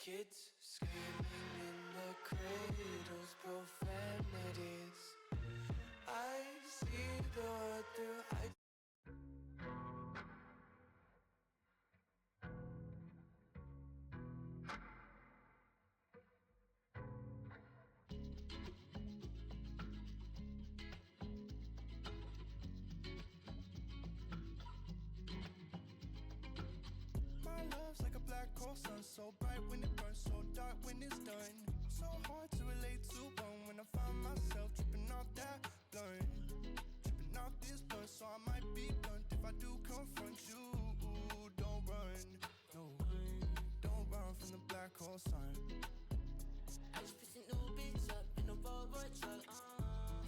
Kids screaming in the cradles, profanities. I see the world through eyes. My love's like a black hole sun, so bright when it burns, so dark when it's done. So hard to relate to one when I find myself tripping off that blunt, tripping off this blunt. So I might be blunt if I do confront you. Don't run, no, don't run from the black hole sun. I just picked a new bitch up in a Volvo truck.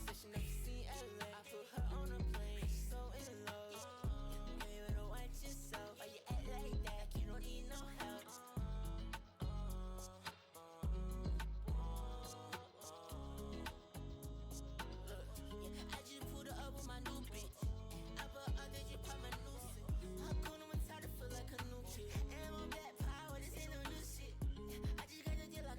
Said she never seen LA. I put her on a plane, she's so in love. You better watch yourself. Why you act like that? Like you don't need no help. Look, yeah, I just pulled her up with my new bitch. I put under you, pop my new shit. Her cool, I'm tired, feel like a new kid. And I'm on black power, this ain't no new shit. I just got the deal, I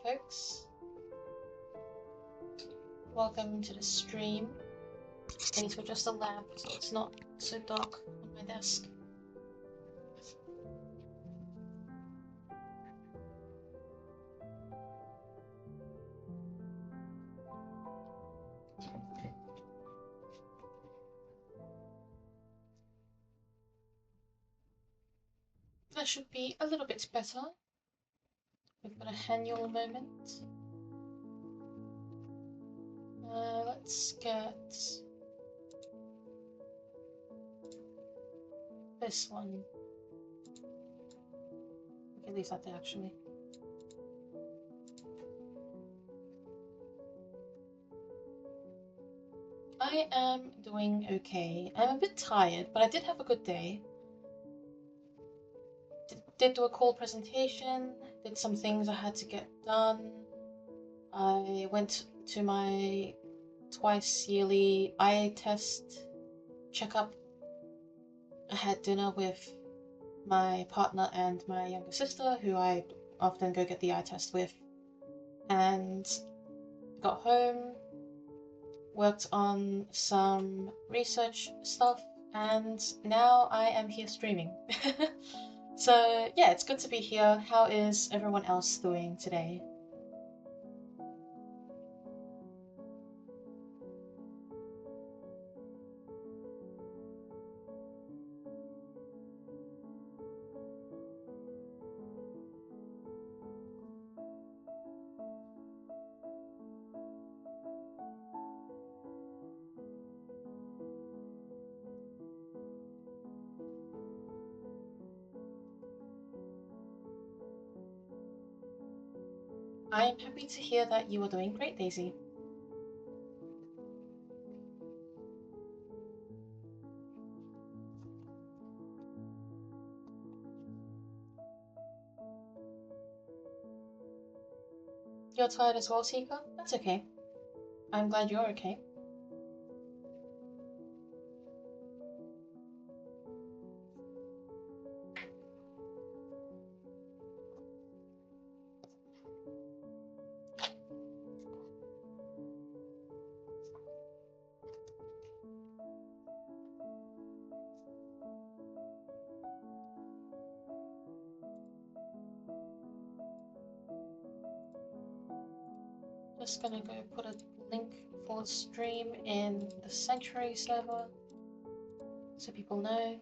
folks. Welcome to the stream. I need to adjust the lamp so it's not so dark on my desk. That should be a little bit better. We've got a Haniel moment. Let's get this one. We can leave that there actually. I am doing okay. I'm a bit tired, but I did have a good day. Did do a cool presentation, did some things I had to get done. I went to my twice yearly eye test checkup. I had dinner with my partner and my younger sister, who I often go get the eye test with, and got home, worked on some research stuff, and now I am here streaming. So yeah, it's good to be here. How is everyone else doing today? I'm happy to hear that you are doing great, Daisy. You're tired as well, Tika? That's okay. I'm glad you're okay. Just gonna go put a link for the stream in the Sanctuary server so people know.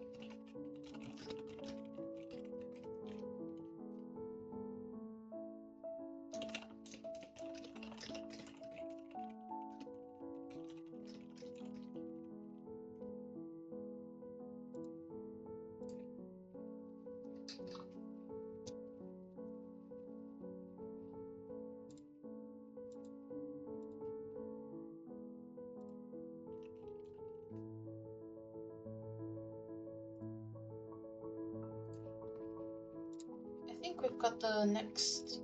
I think we've got the next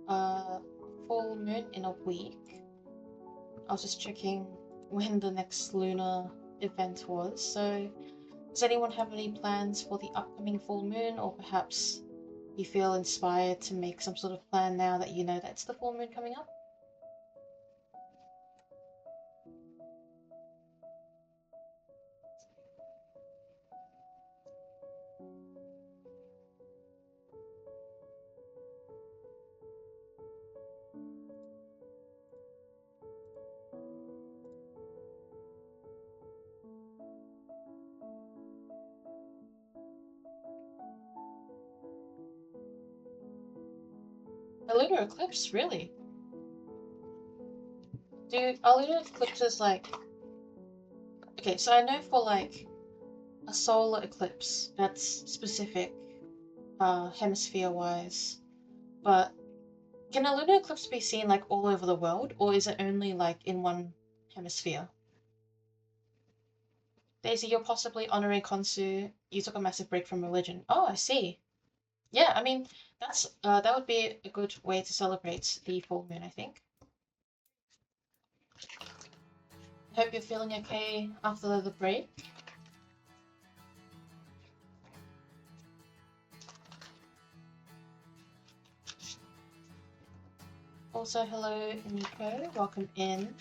full moon in a week. I was just checking when the next lunar event was. So does anyone have any plans for the upcoming full moon, or perhaps you feel inspired to make some sort of plan now that you know that's the full moon coming up? A lunar eclipse, really? Are lunar eclipses like... Okay, so I know for like a solar eclipse that's specific hemisphere-wise, but can a lunar eclipse be seen like all over the world, or is it only like in one hemisphere? Daisy, you're possibly honoring Khonsu. You took a massive break from religion. Oh, I see. Yeah, I mean, that would be a good way to celebrate the full moon, I think. I hope you're feeling okay after the break. Also, hello Nico, welcome in.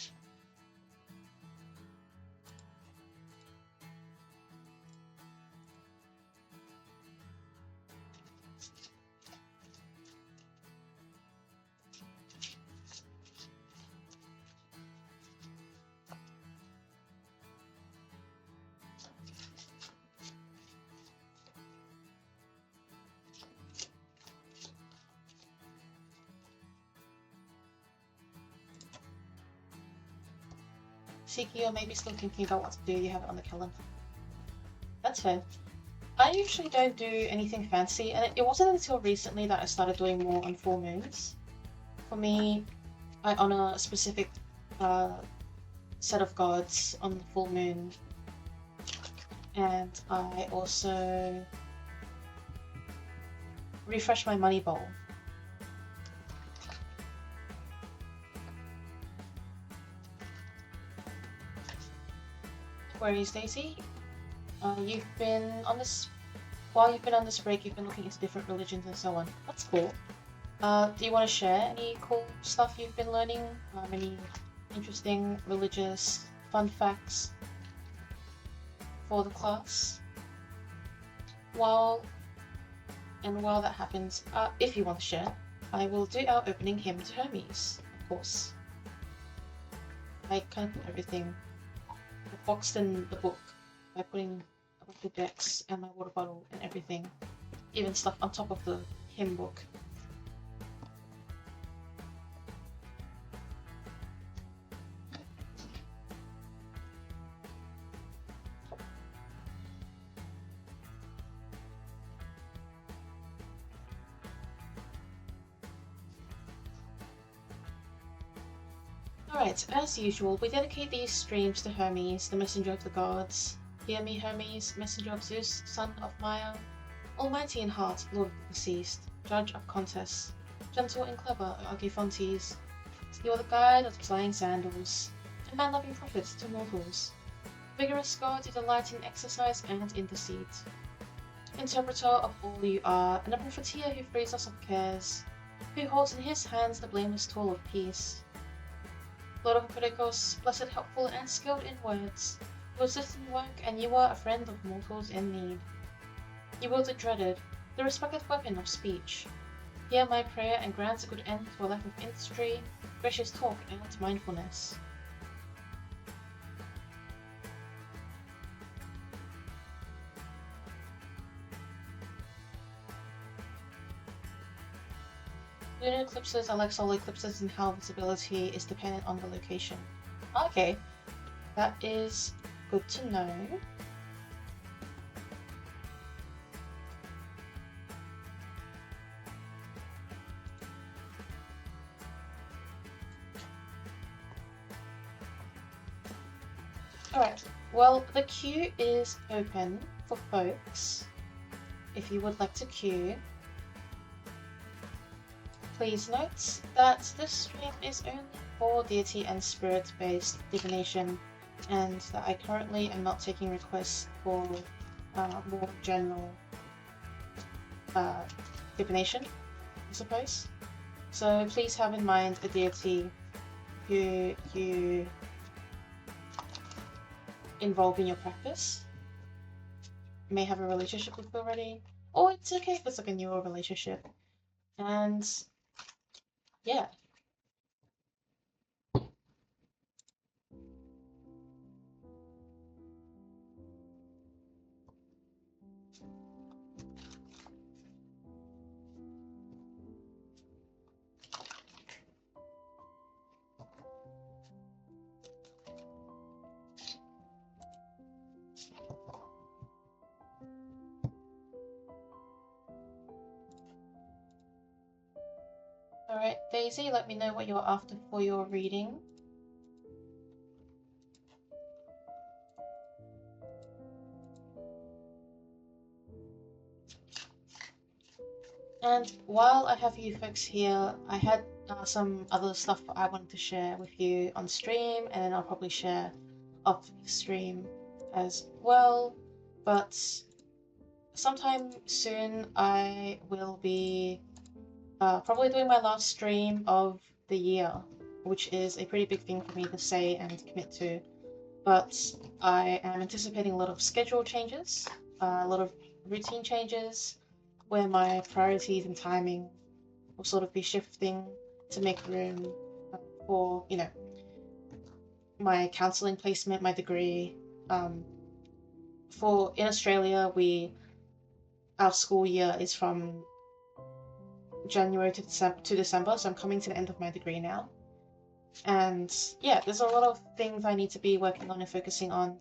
Siki, you're maybe still thinking about what to do, you have it on the calendar. That's fair. I usually don't do anything fancy, and it wasn't until recently that I started doing more on full moons. For me, I honor a specific set of gods on the full moon, and I also refresh my money bowl. Where is Daisy? You've been on this. While you've been on this break, you've been looking into different religions and so on. That's cool. Do you want to share any cool stuff you've been learning? Any interesting religious fun facts for the class? While that happens, if you want to share, I will do our opening hymn to Hermes, of course. I kind of put everything boxed in the book by putting a bunch of decks and my water bottle and everything, even stuff on top of the hymn book. Alright, as usual, we dedicate these streams to Hermes, the messenger of the gods. Hear me, Hermes, messenger of Zeus, son of Maia, almighty in heart, lord of the deceased, judge of contests, gentle and clever, Argifontes. You are the guide of flying sandals, a man-loving prophet to mortals. Vigorous god, you delight in exercise and in deceit. Interpreter of all you are, and a propheteer who frees us of cares, who holds in his hands the blameless tool of peace. Lord of Pericos, blessed, helpful, and skilled in words, you assist in work, and you are a friend of mortals in need. You wield the dreaded, the respected weapon of speech. Hear my prayer and grant a good end to a life of industry, gracious talk, and mindfulness. Lunar eclipses are like solar eclipses in how visibility is dependent on the location. Okay, that is good to know. Alright, well, the queue is open for folks. If you would like to queue. Please note that this stream is only for deity and spirit-based divination, and that I currently am not taking requests for more general divination, I suppose. So please have in mind a deity who you involve in your practice. You may have a relationship with already, or it's okay if it's like a newer relationship. And yeah. Alright, Daisy, let me know what you're after for your reading. And while I have you folks here, I had some other stuff I wanted to share with you on stream, and then I'll probably share off stream as well. But sometime soon I will be probably doing my last stream of the year, which is a pretty big thing for me to say and commit to. But I am anticipating a lot of schedule changes, a lot of routine changes, where my priorities and timing will sort of be shifting to make room for, you know, my counselling placement, my degree. For in Australia, our school year is from January to December, so I'm coming to the end of my degree now. And yeah, there's a lot of things I need to be working on and focusing on.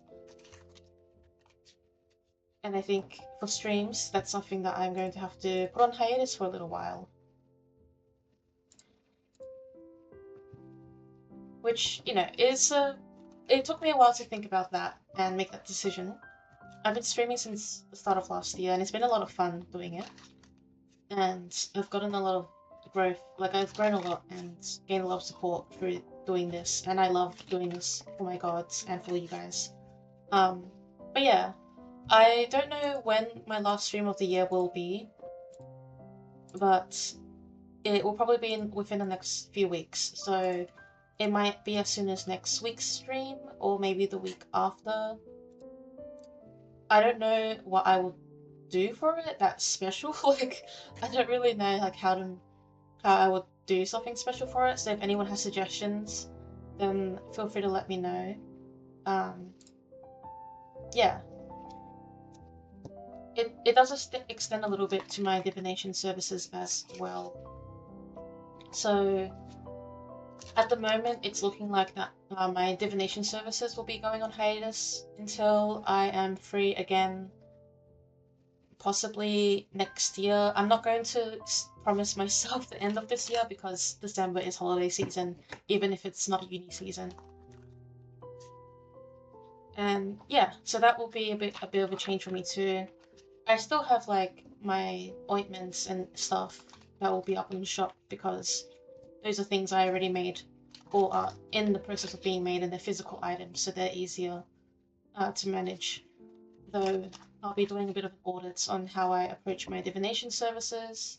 And I think for streams, that's something that I'm going to have to put on hiatus for a little while. Which, you know, it took me a while to think about that and make that decision. I've been streaming since the start of last year, and it's been a lot of fun doing it. And I've gotten a lot of growth. Like, I've grown a lot and gained a lot of support through doing this, and I love doing this for my gods and for you guys. But yeah, I don't know when my last stream of the year will be, but it will probably be within the next few weeks. So it might be as soon as next week's stream, or maybe the week after. I don't know what I will do for it that's special. Like, I don't really know like how I would do something special for it. So if anyone has suggestions, then feel free to let me know. Yeah. It does extend a little bit to my divination services as well. So at the moment, it's looking like that my divination services will be going on hiatus until I am free again, possibly next year. I'm not going to promise myself the end of this year because December is holiday season, even if it's not uni season. And yeah, so that will be a bit of a change for me too. I still have like my ointments and stuff that will be up in the shop because those are things I already made or are in the process of being made, and they're physical items, so they're easier to manage. Though I'll be doing a bit of an audit on how I approach my divination services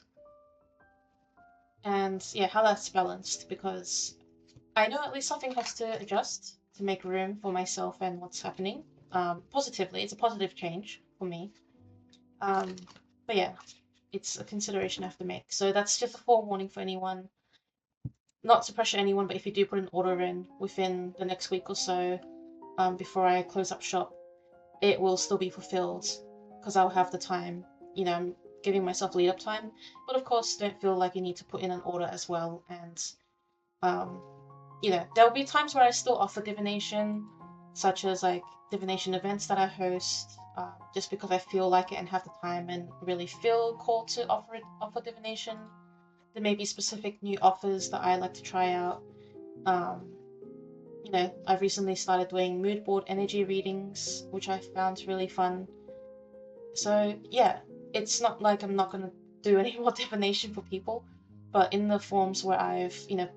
and yeah, how that's balanced, because I know at least something has to adjust to make room for myself and what's happening. Positively, it's a positive change for me. But yeah, it's a consideration I have to make. So that's just a forewarning for anyone. Not to pressure anyone, but if you do put an order in within the next week or so, before I close up shop, it will still be fulfilled because I'll have the time. You know, I'm giving myself lead up time. But of course, don't feel like you need to put in an order as well. And, you know, there'll be times where I still offer divination, such as like divination events that I host, just because I feel like it and have the time and really feel called to offer divination. There may be specific new offers that I like to try out. You know, I've recently started doing mood board energy readings, which I found really fun. So yeah, it's not like I'm not going to do any more divination for people, but in the forms where I've, you know,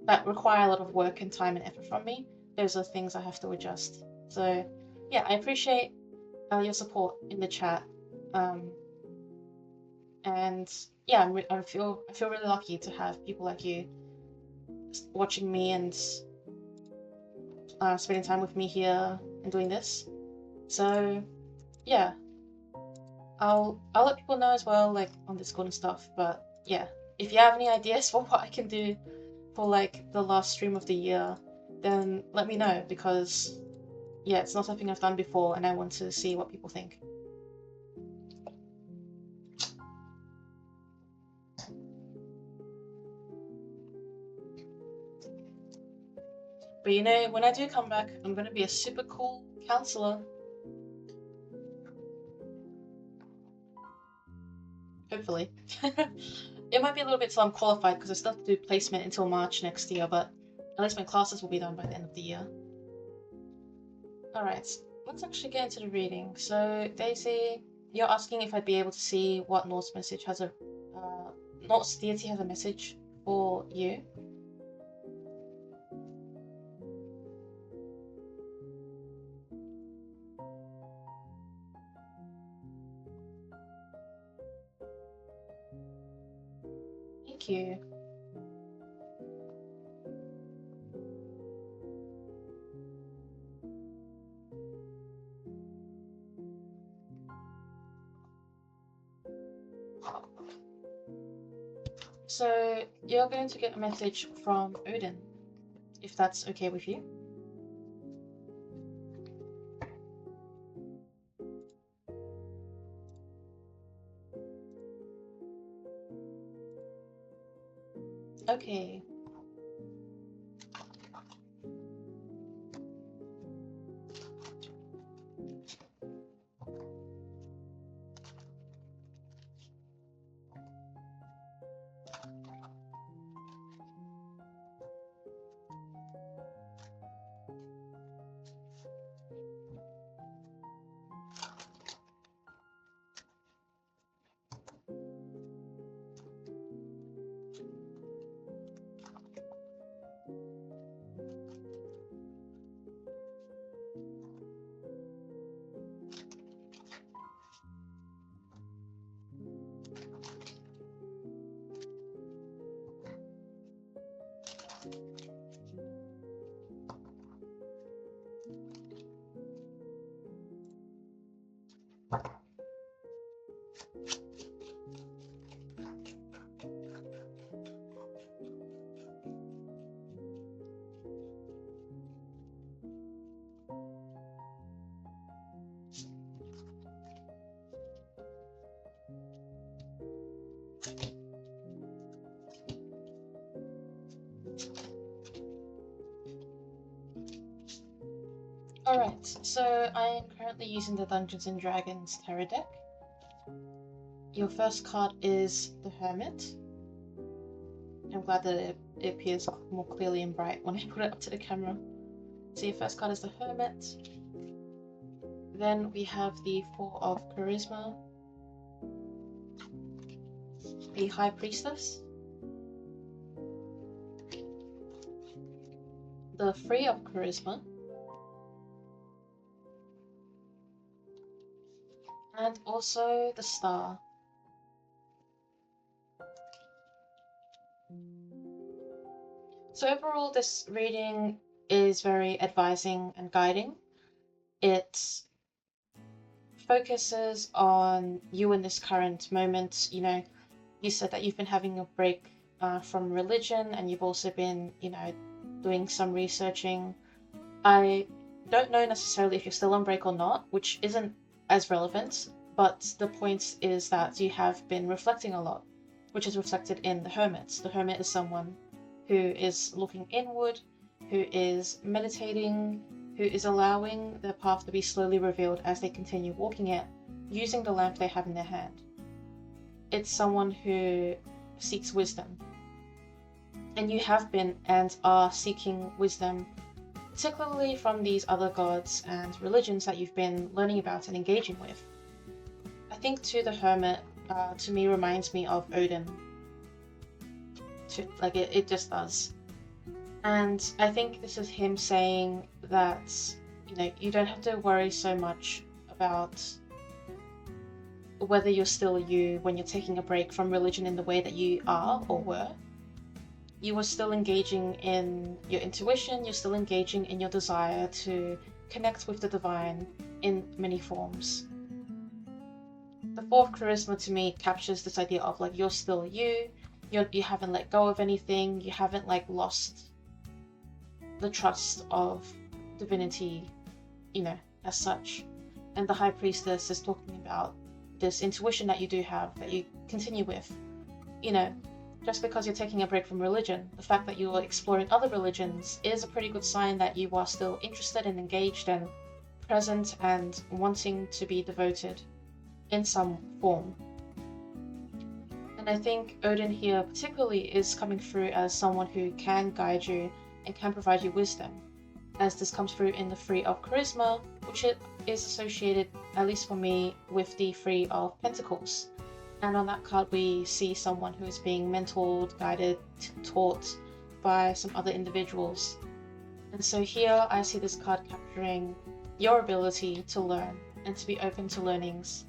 that require a lot of work and time and effort from me, those are things I have to adjust. So yeah, I appreciate your support in the chat. And yeah, I feel really lucky to have people like you watching me and spending time with me here and doing this. So yeah, I'll let people know as well, like on Discord and stuff. But yeah, if you have any ideas for what I can do for like the last stream of the year, then let me know, because yeah, it's not something I've done before and I want to see what people think. But you know, when I do come back, I'm going to be a super cool counselor. Hopefully. It might be a little bit till I'm qualified, because I still have to do placement until March next year, but at least my classes will be done by the end of the year. Alright, let's actually get into the reading. So, Daisy, you're asking if I'd be able to see what Norse message has Norse deity has a message for you. Thank you. So you're going to get a message from Odin, if that's okay with you. Okay. Alright, so I am currently using the Dungeons & Dragons tarot deck. Your first card is the Hermit. I'm glad that it appears more clearly and bright when I put it up to the camera. So your first card is the Hermit. Then we have the Four of Charisma, the High Priestess, the Three of Charisma, and also the Star. So overall, this reading is very advising and guiding. It focuses on you in this current moment. You know, you said that you've been having a break from religion, and you've also been, you know, doing some researching. I don't know necessarily if you're still on break or not, which isn't as relevant, but the point is that you have been reflecting a lot, which is reflected in the Hermit. The Hermit is someone who is looking inward, who is meditating, who is allowing their path to be slowly revealed as they continue walking it, using the lamp they have in their hand. It's someone who seeks wisdom. And you have been and are seeking wisdom, particularly from these other gods and religions that you've been learning about and engaging with. I think too the Hermit, to me, reminds me of Odin. It just does. And I think this is him saying that, you know, you don't have to worry so much about whether you're still you when you're taking a break from religion in the way that you are or were. You are still engaging in your intuition, you're still engaging in your desire to connect with the divine in many forms. The Four of Charisma to me captures this idea of like, you're still you, you haven't let go of anything, you haven't like lost the trust of divinity, you know, as such. And the High Priestess is talking about this intuition that you do have, that you continue with. You know, just because you're taking a break from religion, the fact that you're exploring other religions is a pretty good sign that you are still interested and engaged and present and wanting to be devoted in some form. And I think Odin here particularly is coming through as someone who can guide you and can provide you wisdom, as this comes through in the Three of Charisma, which is associated, at least for me, with the Three of Pentacles. And on that card we see someone who is being mentored, guided, taught by some other individuals. And so here I see this card capturing your ability to learn and to be open to learnings.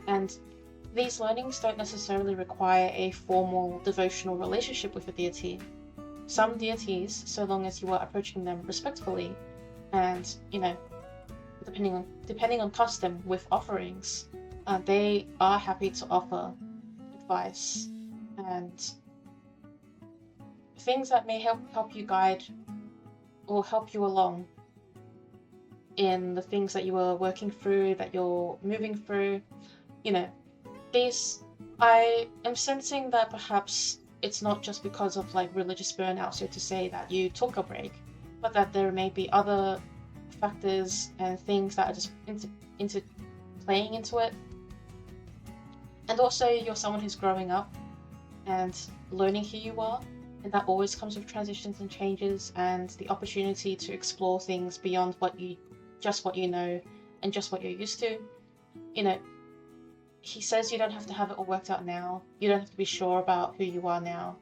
And these learnings don't necessarily require a formal devotional relationship with a deity. Some deities, so long as you are approaching them respectfully and, you know, depending on custom with offerings, they are happy to offer advice and things that may help you guide or help you along in the things that you are working through, that you're moving through. You know, these, I am sensing that perhaps it's not just because of like religious burnout, so to say, that you took a break, but that there may be other factors and things that are just playing into it. And also, you're someone who's growing up and learning who you are, and that always comes with transitions and changes and the opportunity to explore things beyond what you know and just what you're used to. You know, he says you don't have to have it all worked out now. You don't have to be sure about who you are now.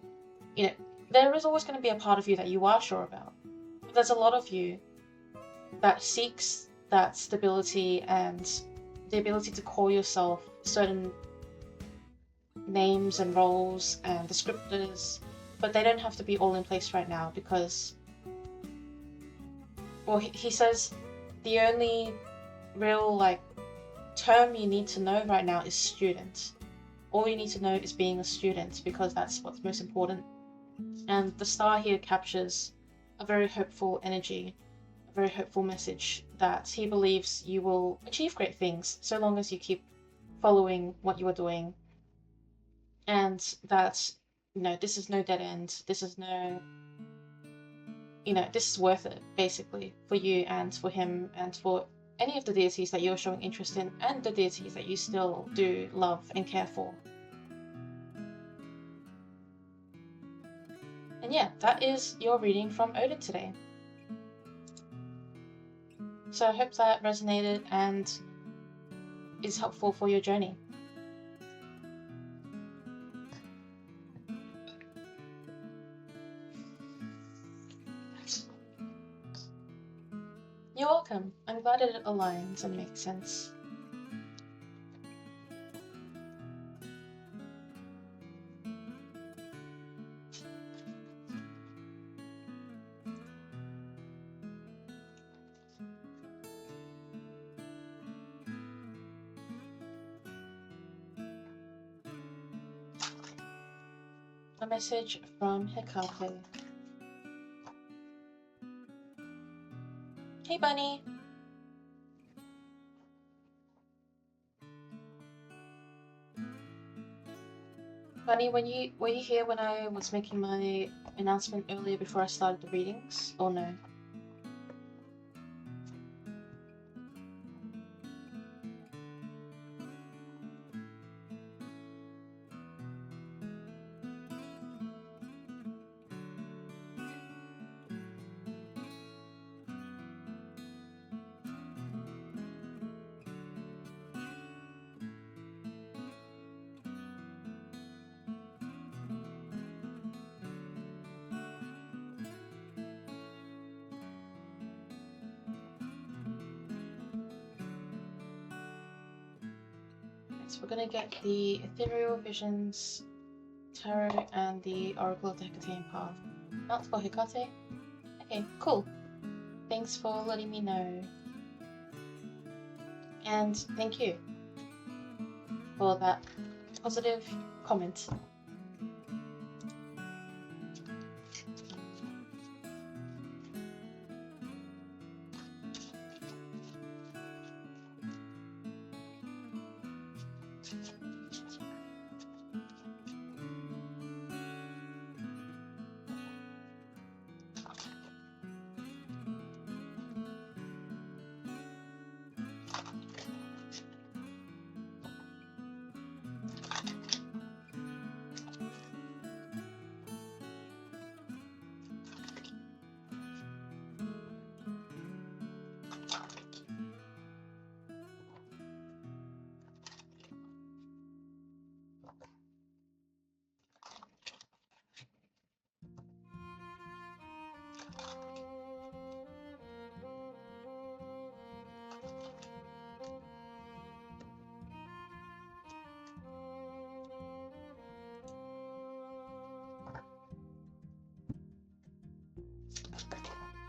You know, there is always going to be a part of you that you are sure about. But there's a lot of you that seeks that stability and the ability to call yourself certain names and roles and descriptors, but they don't have to be all in place right now because, well, he says the only real like term you need to know right now is student. All you need to know is being a student, because that's what's most important. And the star here captures a very hopeful energy, a very hopeful message that he believes you will achieve great things so long as you keep following what you are doing, and that, you know, this is no dead end. This is no, you know, this is worth it, basically, for you and for him and for any of the deities that you're showing interest in and the deities that you still do love and care for. And yeah, that is your reading from Odin today. So I hope that resonated and is helpful for your journey. You're welcome. I'm glad it aligns and makes sense. A message from Hecate. Hey, Bunny. Bunny, were you here when I was making my announcement earlier before I started the readings, or no? So we're gonna get the Ethereal Visions, Tarot, and the Oracle of the Hecatean Path. Not for Hecate? Okay, cool. Thanks for letting me know. And thank you for that positive comment.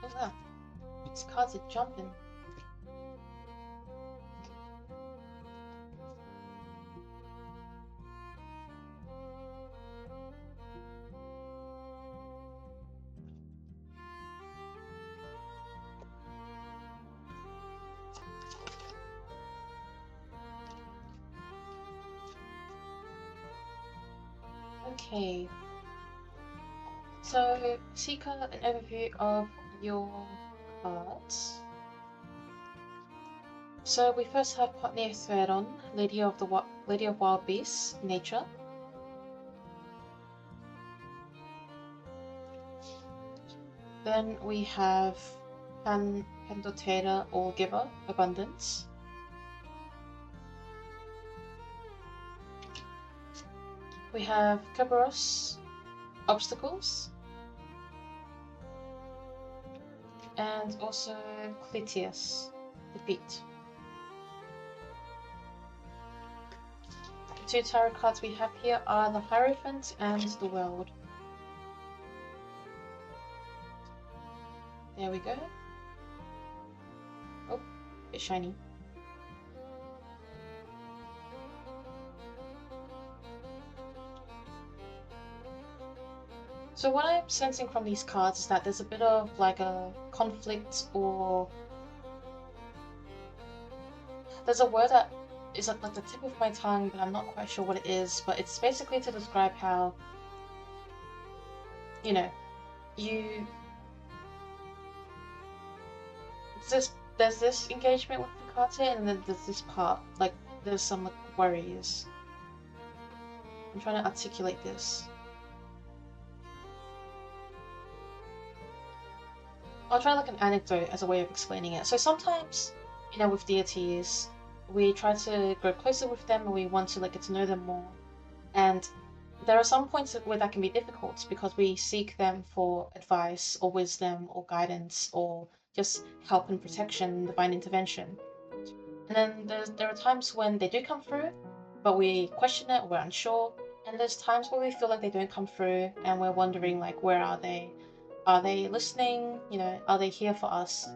Look at that. These cards are jumping. Okay. So, Seeker, an overview of your cards. So we first have Theron, Lady of Wild Beasts, Nature. Then we have Pendotera, All Giver, Abundance. We have Kerberos, Obstacles. And also Clytius, Defeat. The two tarot cards we have here are the Hierophant and the World. There we go. Oh, a bit shiny. So what I'm sensing from these cards is that there's a bit of like a conflict, or there's a word that is at like the tip of my tongue, but I'm not quite sure what it is, but it's basically to describe how, you know, there's this engagement with Hecate, and then there's this part, like there's some like worries. I'm trying to articulate this. I'll try like an anecdote as a way of explaining it. So sometimes, you know, with deities, we try to grow closer with them, and we want to like get to know them more. And there are some points where that can be difficult because we seek them for advice or wisdom or guidance or just help and protection, divine intervention. And then there are times when they do come through, but we question it, we're unsure. And there's times where we feel like they don't come through and we're wondering like, where are they? Are they listening? You know, are they here for us?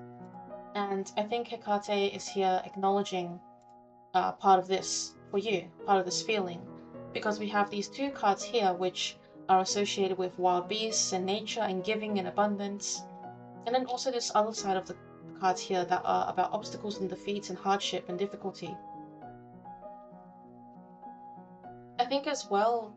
And I think Hecate is here acknowledging part of this for you, part of this feeling. Because we have these two cards here which are associated with wild beasts and nature and giving and abundance. And then also this other side of the cards here that are about obstacles and defeats and hardship and difficulty. I think as well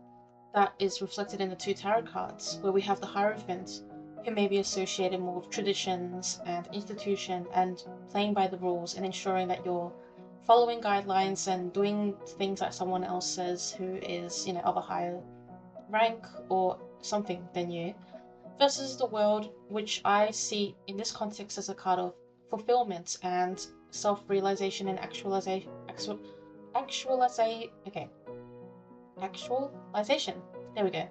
that is reflected in the two tarot cards, where we have the Hierophant, who may be associated more with traditions and institution and playing by the rules and ensuring that you're following guidelines and doing things that someone else says who is, you know, of a higher rank or something than you, versus the World, which I see in this context as a card of fulfillment and self-realization and actualization. There we go.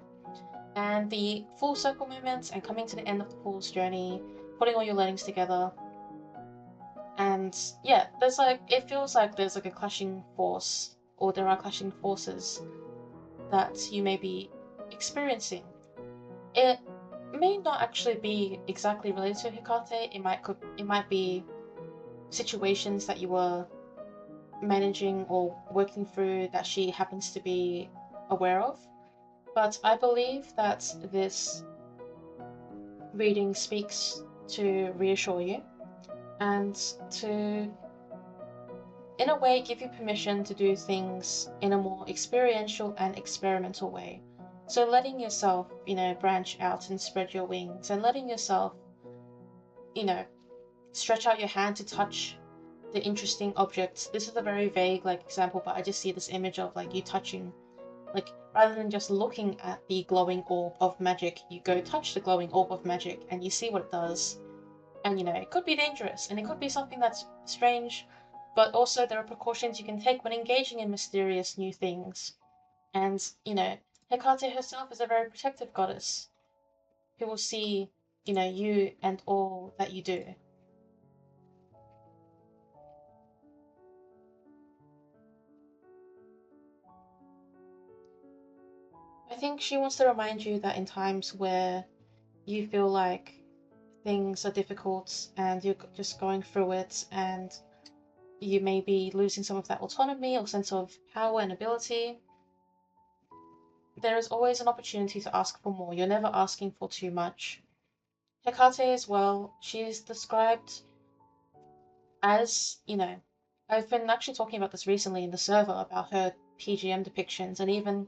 And the full circle movements and coming to the end of the Fool's journey, putting all your learnings together. And yeah, there's like, it feels like there's like a clashing force, or there are clashing forces that you may be experiencing. It may not actually be exactly related to Hecate. It might be situations that you were managing or working through that she happens to be aware of. But I believe that this reading speaks to reassure you and to, in a way, give you permission to do things in a more experiential and experimental way. So letting yourself, you know, branch out and spread your wings, and letting yourself, you know, stretch out your hand to touch the interesting objects. This is a very vague like example, but I just see this image of like you touching, like rather than just looking at the glowing orb of magic, you go touch the glowing orb of magic and you see what it does. And you know, it could be dangerous and it could be something that's strange, but also there are precautions you can take when engaging in mysterious new things. And you know, Hecate herself is a very protective goddess who will see, you know, you and all that you do. I think she wants to remind you that in times where you feel like things are difficult and you're just going through it and you may be losing some of that autonomy or sense of power and ability, there is always an opportunity to ask for more. You're never asking for too much. Hecate as well, she's described as, you know, I've been actually talking about this recently in the server about her PGM depictions, and even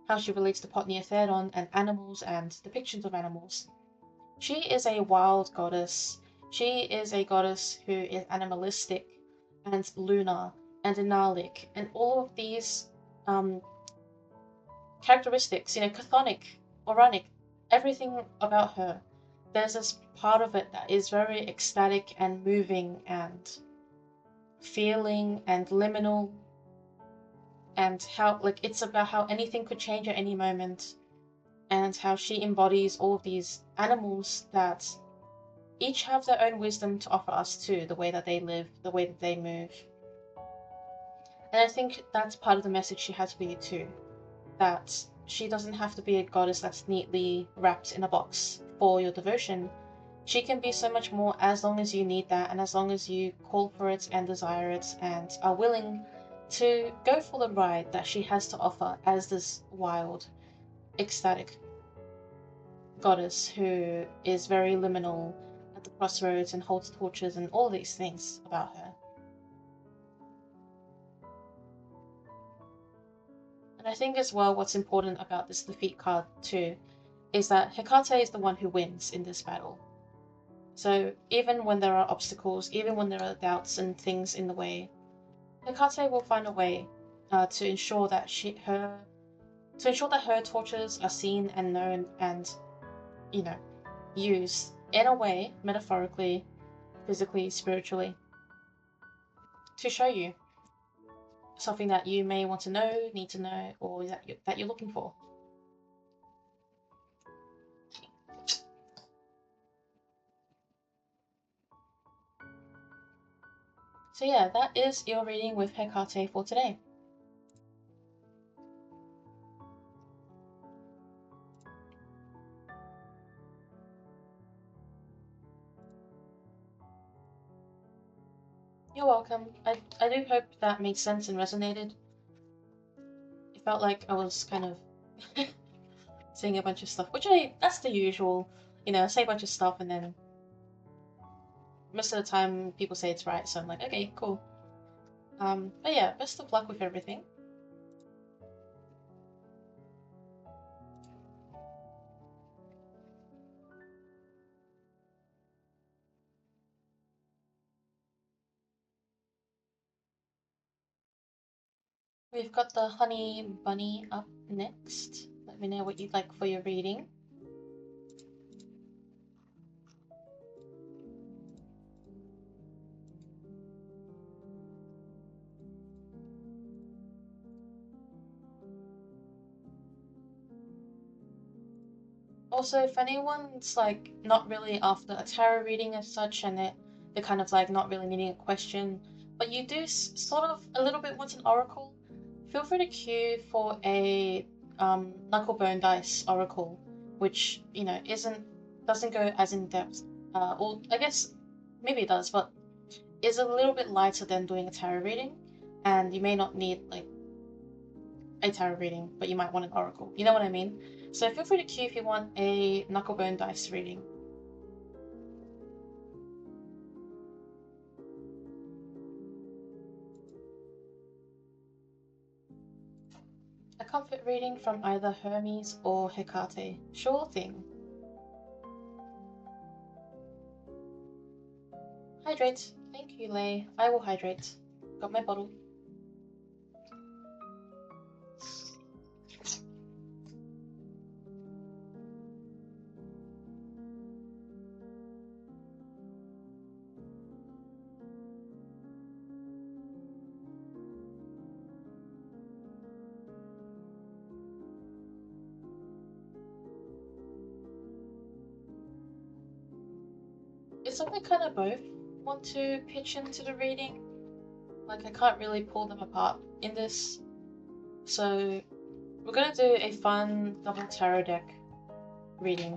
how she relates to Potniatheron and animals and depictions of animals. She is a wild goddess. She is a goddess who is animalistic and lunar and enalic, and all of these characteristics, chthonic, Oranic, everything about her. There's this part of it that is very ecstatic and moving and feeling and liminal, and how it's about how anything could change at any moment, and how she embodies all of these animals that each have their own wisdom to offer us too, the way that they live, the way that they move. And I think that's part of the message she has for you too, that she doesn't have to be a goddess that's neatly wrapped in a box for your devotion. She can be so much more as long as you need that, and as long as you call for it and desire it and are willing to go for the ride that she has to offer as this wild, ecstatic goddess who is very liminal at the crossroads and holds torches and all these things about her. And I think as well what's important about this defeat card too is that Hecate is the one who wins in this battle. So even when there are obstacles, even when there are doubts and things in the way, Hecate will find a way to ensure that her torches are seen and known and, used in a way, metaphorically, physically, spiritually, to show you something that you may want to know, need to know, or that you're looking for. So yeah, that is your reading with Hecate for today. You're welcome. I do hope that made sense and resonated. It felt like I was kind of saying a bunch of stuff, that's the usual, say a bunch of stuff and then most of the time people say it's right, so I'm like, okay, cool. But yeah, best of luck with everything. We've got the honey bunny up next. Let me know what you'd like for your reading. Also, if anyone's not really after a tarot reading as such, and they're kind of not really needing a question, but you do sort of a little bit want an oracle, feel free to queue for a knuckle bone dice oracle, which doesn't go as in depth, or I guess maybe it does, but is a little bit lighter than doing a tarot reading, and you may not need a tarot reading, but you might want an oracle. You know what I mean? So feel free to queue if you want a knucklebone dice reading. A comfort reading from either Hermes or Hecate. Sure thing. Hydrate. Thank you, Lay. I will hydrate. Got my bottle. It's something kind of both want to pitch into the reading. I can't really pull them apart in this. So we're gonna do a fun double tarot deck reading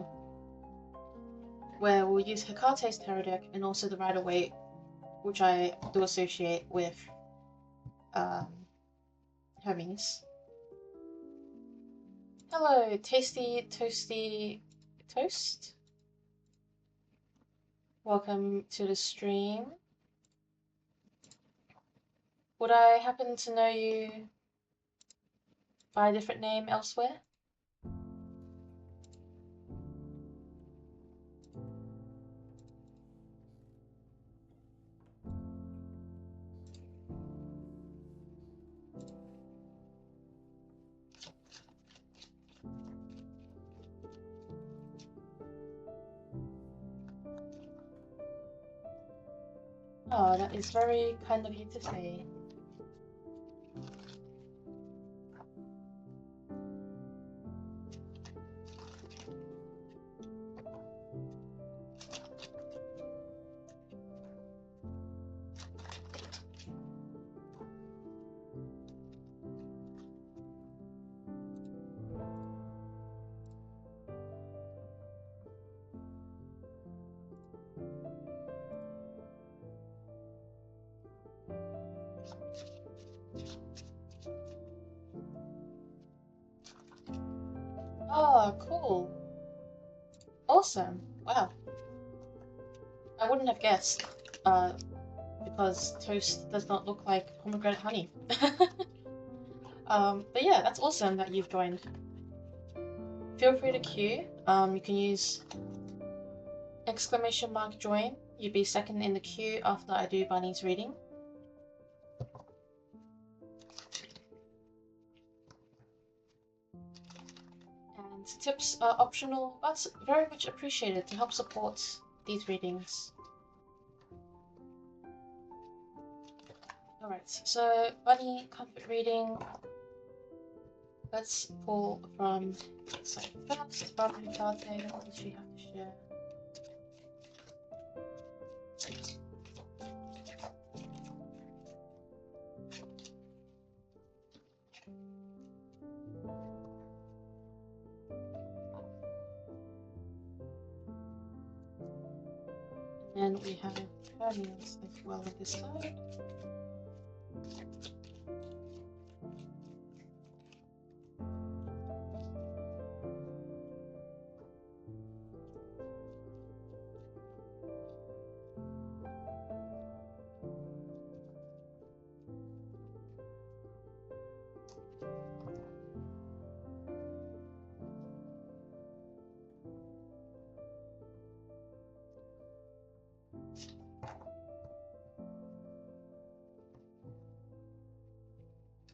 where we'll use Hecate's tarot deck and also the Rider-Waite, which I do associate with Hermes. Hello, tasty toasty toast. Welcome to the stream. Would I happen to know you by a different name elsewhere? Oh, that is very kind of you to say. Oh, cool. Awesome. Wow. I wouldn't have guessed, because toast does not look like pomegranate honey. But yeah, that's awesome that you've joined. Feel free to queue. You can use !join. You'd be second in the queue after I do Bunny's reading. And tips are optional, but very much appreciated to help support these readings. Alright, so Bunny comfort reading. Let's pull from first from Hecate. What does she have to share? And we have Hermes as well on this side.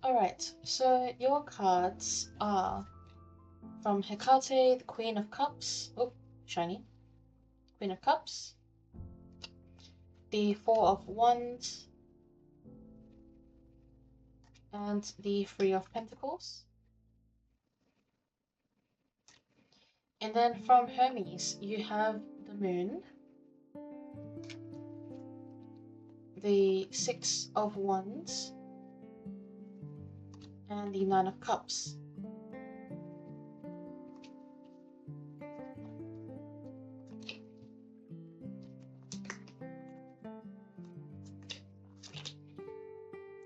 Alright, so your cards are from Hecate, the Queen of Cups. Oh, shiny. Queen of Cups. The Four of Wands. And the Three of Pentacles. And then from Hermes, you have the Moon. The Six of Wands. And the Nine of Cups.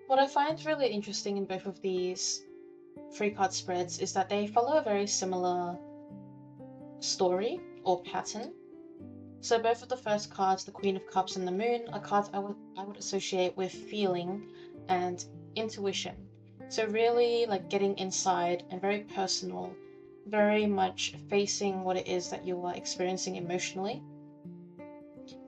What I find really interesting in both of these 3-card spreads is that they follow a very similar story or pattern. So both of the first cards, the Queen of Cups and the Moon, are cards I would associate with feeling and intuition. So really like getting inside and very personal, very much facing what it is that you are experiencing emotionally.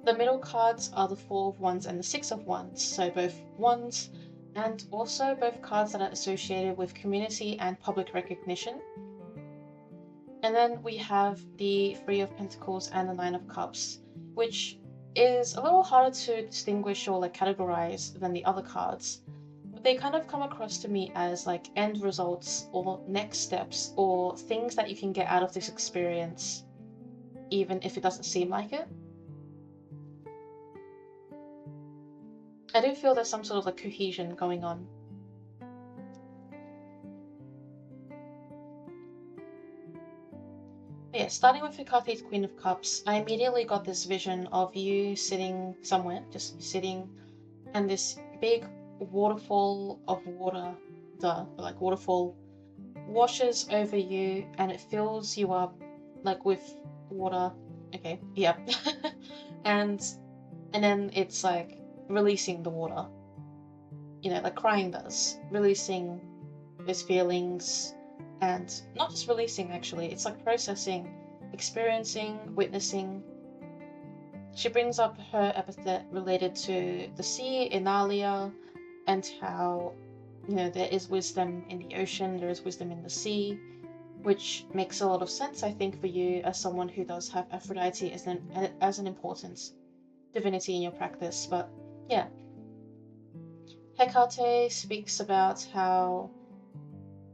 The middle cards are the Four of Wands and the Six of Wands, so both wands, and also both cards that are associated with community and public recognition. And then we have the Three of Pentacles and the Nine of Cups, which is a little harder to distinguish or like categorize than the other cards. But they kind of come across to me as like end results or next steps or things that you can get out of this experience, even if it doesn't seem like it. I do feel there's some sort of like cohesion going on. But yeah, starting with Hecate's Queen of Cups, I immediately got this vision of you sitting somewhere, just sitting, and this big waterfall of water, like waterfall, washes over you and it fills you up like with water. Okay, yep. and then it's like releasing the water, you know, like crying does, releasing those feelings, and not just releasing, actually, it's like processing, experiencing, witnessing. She brings up her epithet related to the sea, Inalia, and how, there is wisdom in the ocean, there is wisdom in the sea, which makes a lot of sense, I think, for you as someone who does have Aphrodite as an important divinity in your practice. But yeah, Hecate speaks about how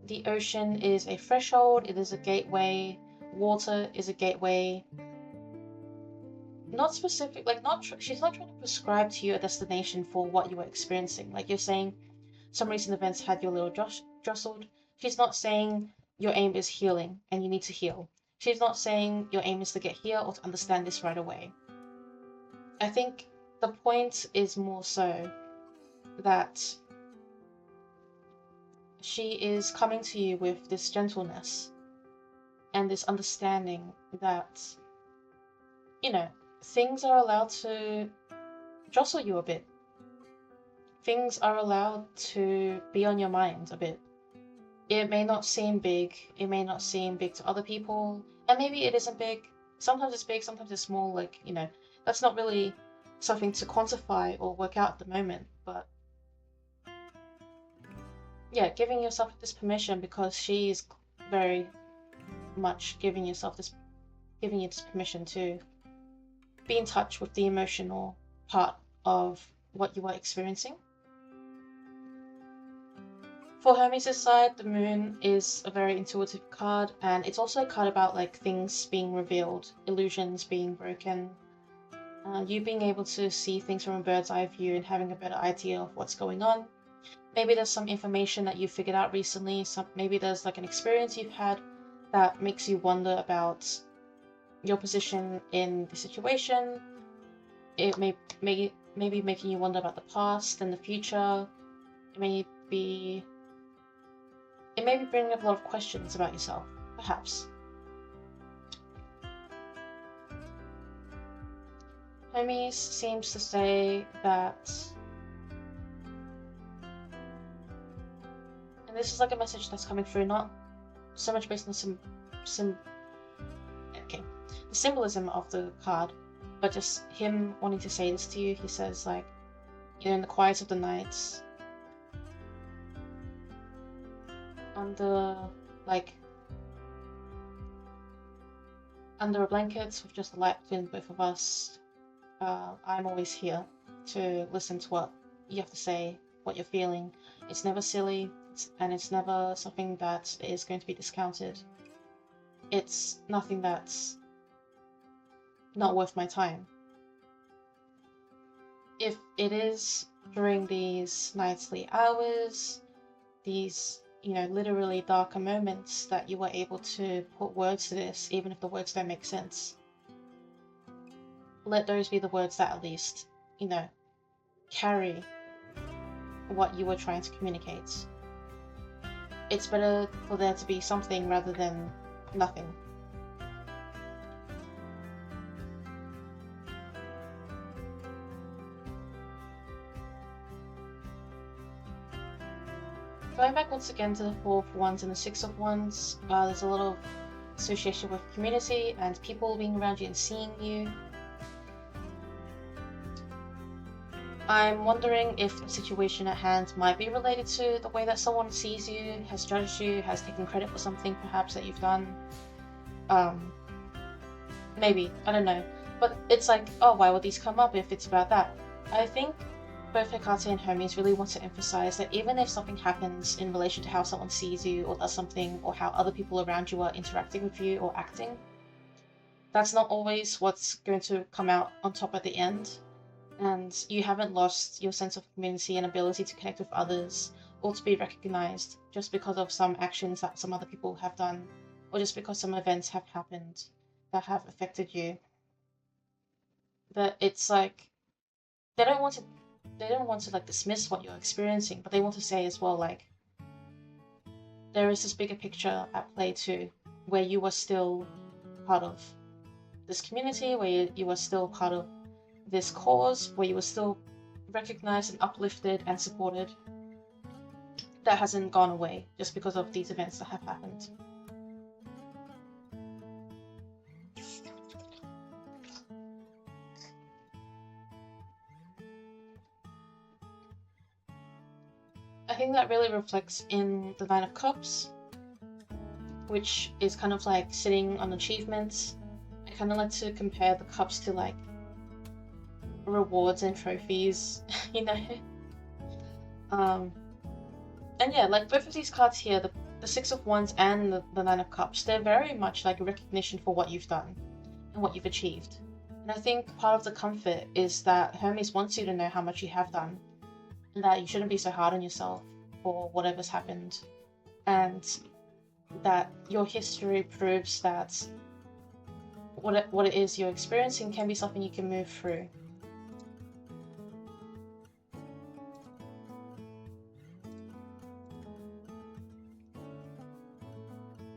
the ocean is a threshold, it is a gateway, water is a gateway. Not specific, like she's not trying to prescribe to you a destination for what you are experiencing. Like you're saying, some recent events had you a little jostled. She's not saying your aim is healing and you need to heal. She's not saying your aim is to get here or to understand this right away. I think the point is more so that she is coming to you with this gentleness and this understanding that, things are allowed to jostle you a bit. Things are allowed to be on your mind a bit. It may not seem big, it may not seem big to other people, and maybe it isn't big. Sometimes it's big, sometimes it's small, like, that's not really something to quantify or work out at the moment, but yeah, giving yourself this permission, because she is very much giving you this permission to be in touch with the emotional part of what you are experiencing. For Hermes' side, the moon is a very intuitive card, and it's also a card about like things being revealed, illusions being broken, you being able to see things from a bird's eye view and having a better idea of what's going on. Maybe there's some information that you figured out recently, maybe there's like an experience you've had that makes you wonder about your position in the situation. It may be making you wonder about the past and the future. It may be bringing up a lot of questions about yourself, perhaps. Hermes seems to say that, and this is like a message that's coming through, not so much based on the symbolism of the card, but just him wanting to say this to you. He says, like, in the quiet of the nights, under a blanket with just the light between both of us, I'm always here to listen to what you have to say, what you're feeling. It's never silly, and it's never something that is going to be discounted. It's nothing that's not worth my time. If it is during these nightly hours, these, literally darker moments, that you were able to put words to this, even if the words don't make sense, let those be the words that at least, carry what you were trying to communicate. It's better for there to be something rather than nothing. Going back once again to the Four of Wands and the Six of Wands, there's a lot of association with community and people being around you and seeing you. I'm wondering if the situation at hand might be related to the way that someone sees you, has judged you, has taken credit for something perhaps that you've done. Maybe, I don't know. But it's like, oh, why would these come up if it's about that? I think both Hecate and Hermes really want to emphasize that even if something happens in relation to how someone sees you or does something, or how other people around you are interacting with you or acting, that's not always what's going to come out on top at the end. And you haven't lost your sense of community and ability to connect with others or to be recognized just because of some actions that some other people have done, or just because some events have happened that have affected you. That it's like they don't want to like dismiss what you're experiencing, but they want to say as well, like, there is this bigger picture at play too, where you are still part of this community, where you are still part of this cause, where you are still recognized and uplifted and supported. that hasn't gone away just because of these events that have happened. I think that really reflects in the Nine of Cups, which is kind of like sitting on achievements. I kind of like to compare the cups to like rewards and trophies, you know? And yeah, like both of these cards here, the Six of Wands and the Nine of Cups, they're very much like a recognition for what you've done and what you've achieved. And I think part of the comfort is that Hermes wants you to know how much you have done, and that you shouldn't be so hard on yourself for whatever's happened, and that your history proves that what it is you're experiencing can be something you can move through.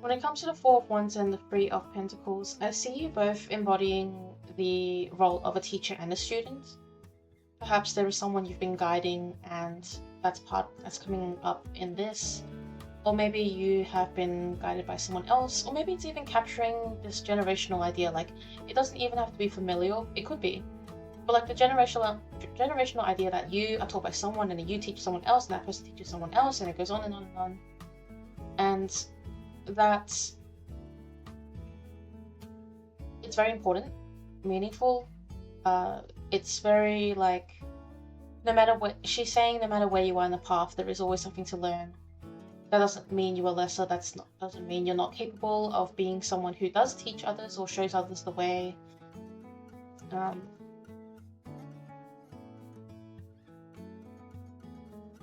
When it comes to the Four of Wands and the Three of Pentacles, I see you both embodying the role of a teacher and a student. Perhaps there is someone you've been guiding and that's coming up in this. Or maybe you have been guided by someone else, or maybe it's even capturing this generational idea. Like, it doesn't even have to be familial, it could be. But like the generational idea that you are taught by someone and then you teach someone else and that person teaches someone else, and it goes on and on and on. And that it's very important, meaningful. It's very like, no matter what she's saying, no matter where you are in the path, there is always something to learn. That doesn't mean you are lesser. Doesn't mean you're not capable of being someone who does teach others or shows others the way.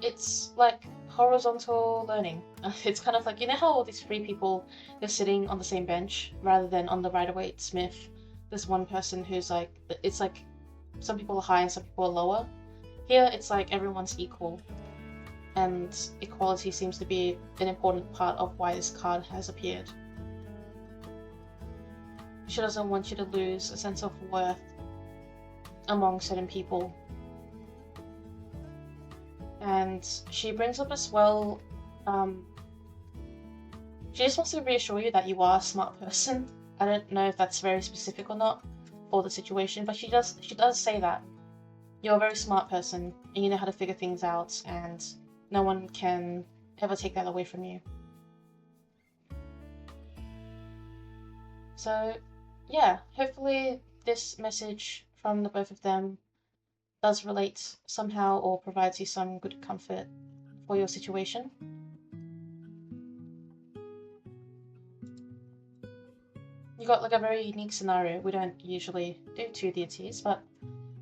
It's like horizontal learning. It's kind of like, you know how all these three people, they're sitting on the same bench rather than on the Rider-Waite-Smith. There's one person who's like, it's like some people are high and some people are lower. Here it's like everyone's equal, and equality seems to be an important part of why this card has appeared. She doesn't want you to lose a sense of worth among certain people. And she brings up as well, she just wants to reassure you that you are a smart person. I don't know if that's very specific or not for the situation, but she does say that. You're a very smart person, and you know how to figure things out, and no one can ever take that away from you. So, yeah, hopefully this message from the both of them does relate somehow or provides you some good comfort for your situation. You got like a very unique scenario. We don't usually do two deities, but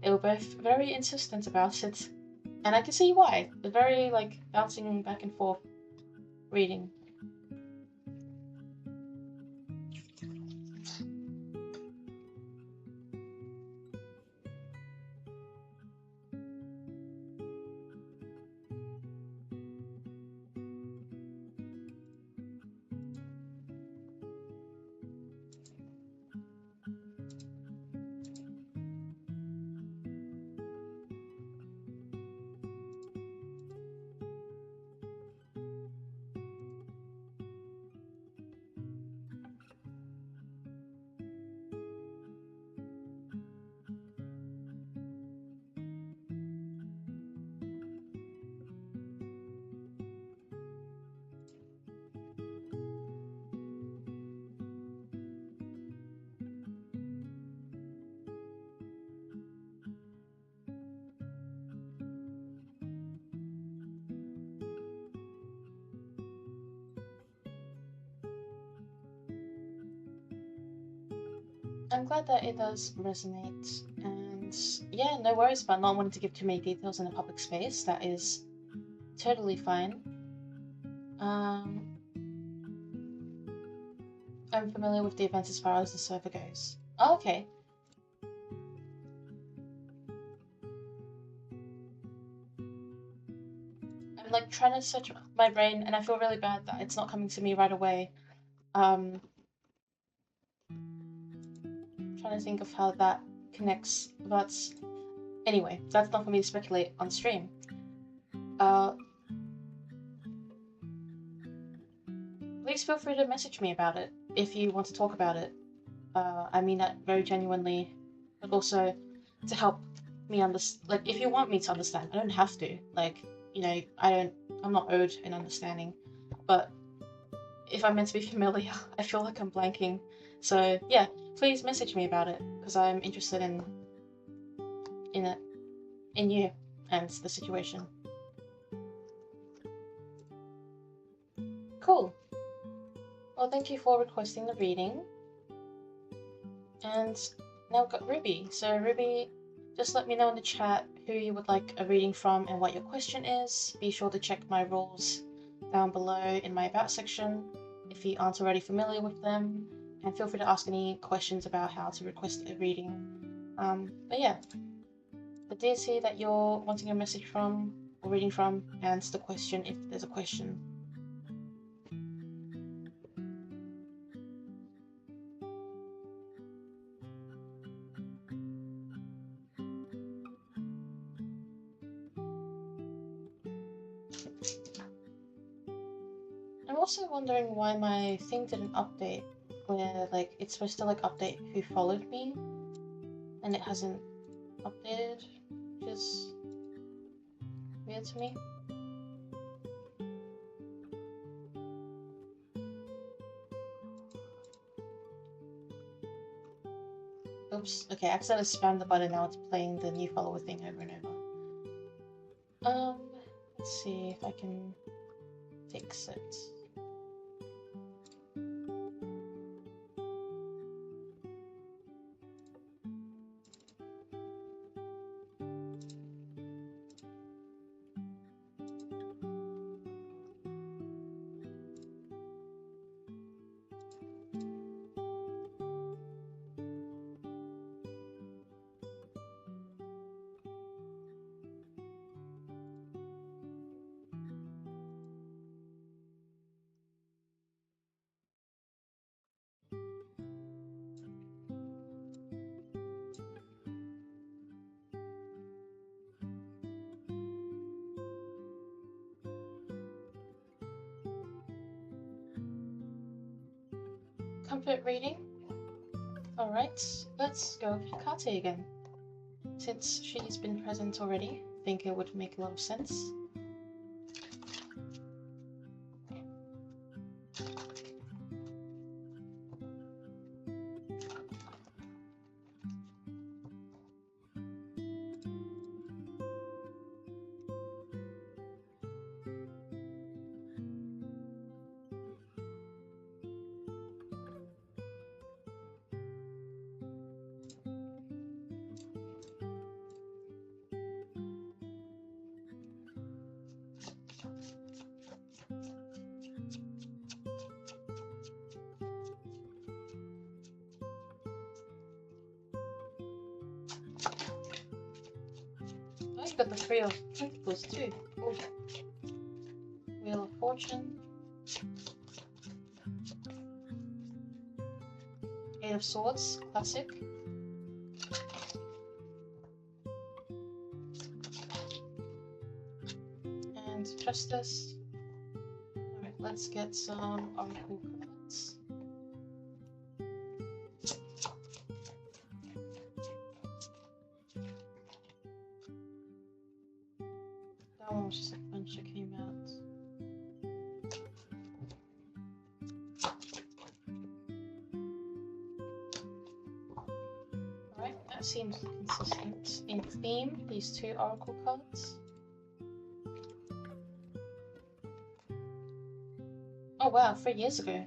they were both very insistent about it. And I can see why. They're very like bouncing back and forth reading. I'm glad that it does resonate, and yeah, no worries about not wanting to give too many details in a public space. That is totally fine. I'm familiar with the event as far as the server goes. Oh, okay. I'm like trying to search my brain, and I feel really bad that it's not coming to me right away. Trying to think of how that connects, but anyway, that's not for me to speculate on stream. please feel free to message me about it if you want to talk about it. I mean that very genuinely, but also to help me understand. Like, if you want me to understand, I don't have to. Like, you know, I'm not owed an understanding, but if I'm meant to be familiar, I feel like I'm blanking. So yeah, please message me about it because I'm interested in it, in you and the situation. Cool. Well, thank you for requesting the reading. And now we've got Ruby. So Ruby, just let me know in the chat who you would like a reading from and what your question is. Be sure to check my rules down below in my About section if you aren't already familiar with them. And feel free to ask any questions about how to request a reading. But yeah, the deity that you're wanting a message from or reading from, and the question if there's a question. I'm also wondering why my thing didn't update, where like it's supposed to like update who followed me, and it hasn't updated, which is weird to me. Oops, okay, I accidentally spammed the button, now it's playing the new follower thing over and over. Let's see if I can fix it. Comfort reading? Alright, let's go with Hecate again. Since she's been present already, I think it would make a lot of sense. Oh, you got the Three of Pentacles too. Cool. Wheel of Fortune. Eight of Swords, classic. And Justice. Alright, let's get some Oracle cards. That one was just a bunch that came out. Alright, that seems consistent. In theme, these two Oracle cards. Oh wow, 3 years ago.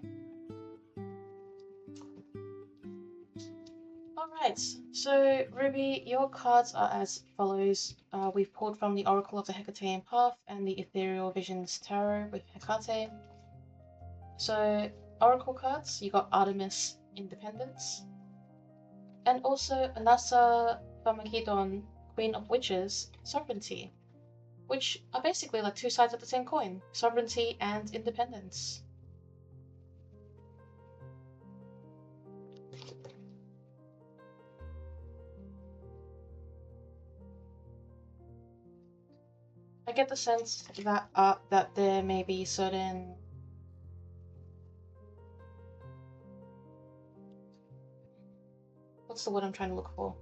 Alright, so Ruby, your cards are as follows. We've pulled from the Oracle of the Hecatean Path and the Ethereal Visions Tarot with Hecate. So, Oracle cards, you got Artemis, Independence. And also Anasa Pharmakidon, Queen of Witches, Sovereignty. Which are basically like two sides of the same coin. Sovereignty and independence. I get the sense that there may be certain the word I'm trying to look for?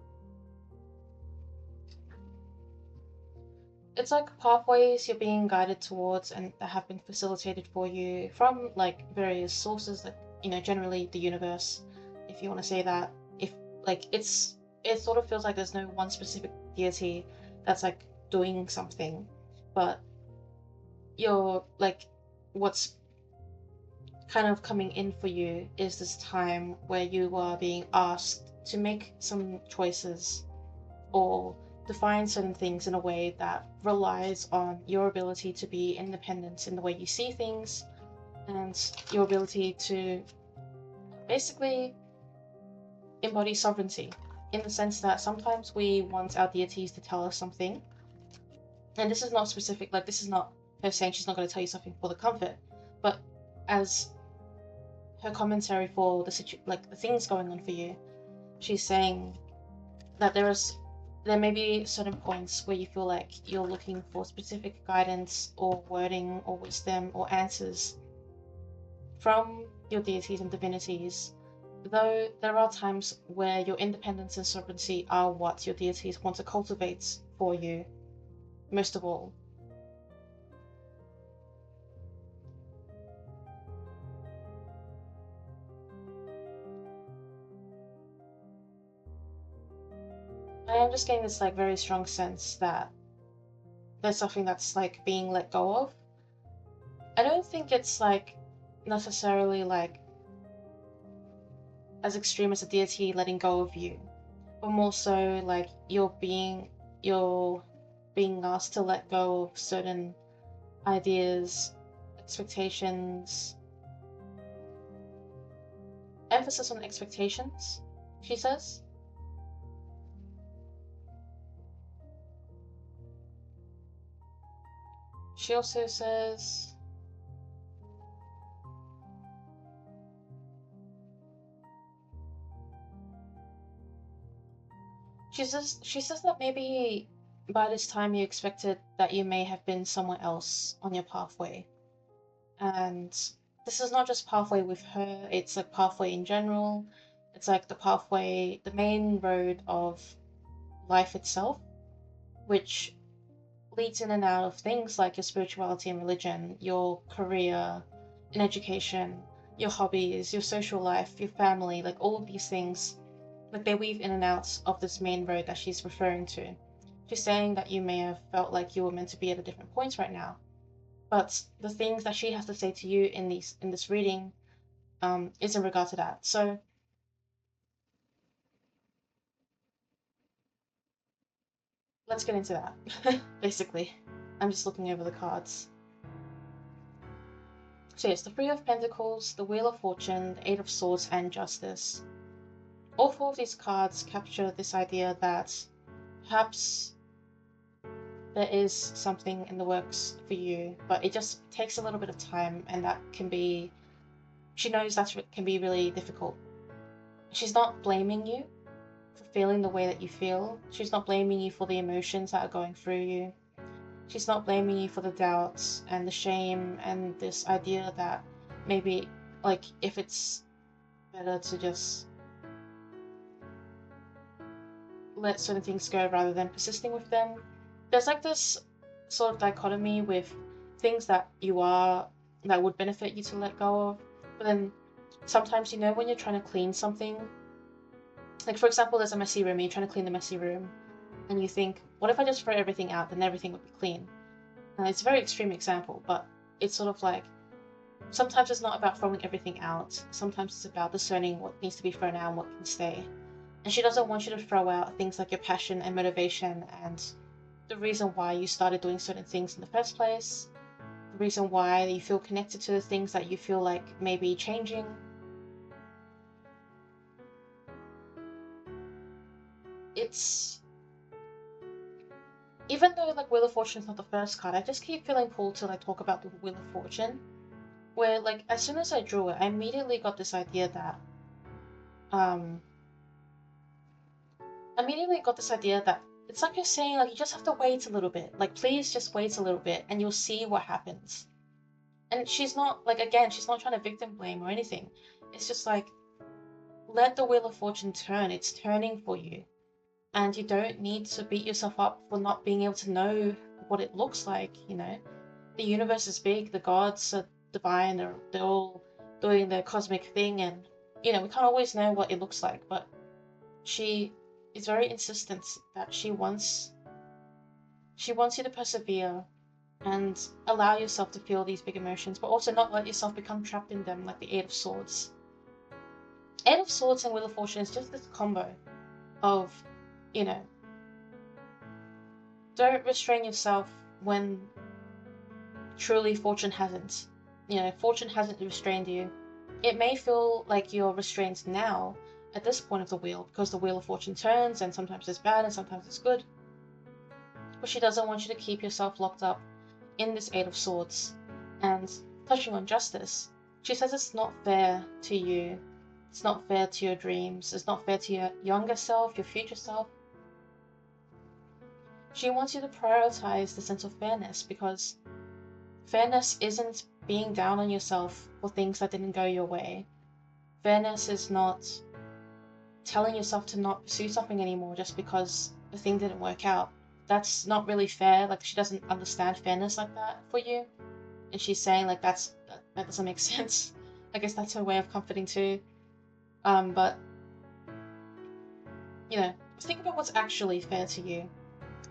It's like pathways you're being guided towards and that have been facilitated for you from like various sources, like, you know, generally the universe, if you want to say that. If like it sort of feels like there's no one specific deity that's like doing something, but you're like, what's kind of coming in for you is this time where you are being asked to make some choices or define certain things in a way that relies on your ability to be independent in the way you see things and your ability to basically embody sovereignty, in the sense that sometimes we want our deities to tell us something, and this is not specific, like this is not her saying she's not going to tell you something for the comfort, but as her commentary for the things going on for you, she's saying that there may be certain points where you feel like you're looking for specific guidance or wording or wisdom or answers from your deities and divinities, though there are times where your independence and sovereignty are what your deities want to cultivate for you most of all. I am just getting this like very strong sense that there's something that's like being let go of. I don't think it's like necessarily like as extreme as a deity letting go of you, but more so like you're being asked to let go of certain ideas, expectations, emphasis on expectations, she says. She also says she says that maybe by this time you expected that you may have been somewhere else on your pathway. And this is not just pathway with her, it's like pathway in general. It's like the pathway, the main road of life itself, which leads in and out of things like your spirituality and religion, your career and education, your hobbies, your social life, your family, like all of these things, like they weave in and out of this main road that she's referring to. She's saying that you may have felt like you were meant to be at a different point right now, but the things that she has to say to you in this reading is in regard to that. So let's get into that. Basically, I'm just looking over the cards. So yes, the Three of Pentacles, the Wheel of Fortune, the Eight of Swords, and Justice. All four of these cards capture this idea that perhaps there is something in the works for you, but it just takes a little bit of time, and that can be, she knows that can be really difficult. She's not blaming you for feeling the way that you feel. She's not blaming you for the emotions that are going through you. She's not blaming you for the doubts and the shame and this idea that maybe, like, if it's better to just let certain things go rather than persisting with them. There's like this sort of dichotomy with things that would benefit you to let go of, but then sometimes, you know, when you're trying to clean something, like for example, there's a messy room and you're trying to clean the messy room, and you think, what if I just throw everything out, then everything would be clean? And it's a very extreme example, but it's sort of like, sometimes it's not about throwing everything out, sometimes it's about discerning what needs to be thrown out and what can stay. And she doesn't want you to throw out things like your passion and motivation and the reason why you started doing certain things in the first place, the reason why you feel connected to the things that you feel like may be changing. It's, even though like Wheel of Fortune is not the first card, I just keep feeling pulled to like talk about the Wheel of Fortune, where like as soon as I drew it, I immediately got this idea that it's like you're saying, like, you just have to wait a little bit, like please just wait a little bit and you'll see what happens. And she's not, like, again, she's not trying to victim blame or anything. It's just like, let the Wheel of Fortune turn. It's turning for you. And you don't need to beat yourself up for not being able to know what it looks like, you know. The universe is big, the gods are divine, they're all doing their cosmic thing, and, you know, we can't always know what it looks like, but she is very insistent that she wants you to persevere and allow yourself to feel these big emotions, but also not let yourself become trapped in them, like the Eight of Swords. Eight of Swords and Wheel of Fortune is just this combo of, you know, don't restrain yourself when truly fortune hasn't. You know, fortune hasn't restrained you. It may feel like you're restrained now at this point of the wheel because the Wheel of Fortune turns and sometimes it's bad and sometimes it's good. But she doesn't want you to keep yourself locked up in this Eight of Swords. And touching on justice, she says it's not fair to you. It's not fair to your dreams. It's not fair to your younger self, your future self. She wants you to prioritize the sense of fairness, because fairness isn't being down on yourself for things that didn't go your way. Fairness is not telling yourself to not pursue something anymore just because the thing didn't work out. That's not really fair. Like, she doesn't understand fairness like that for you. And she's saying, like, that doesn't make sense. I guess that's her way of comforting too. But, you know, think about what's actually fair to you.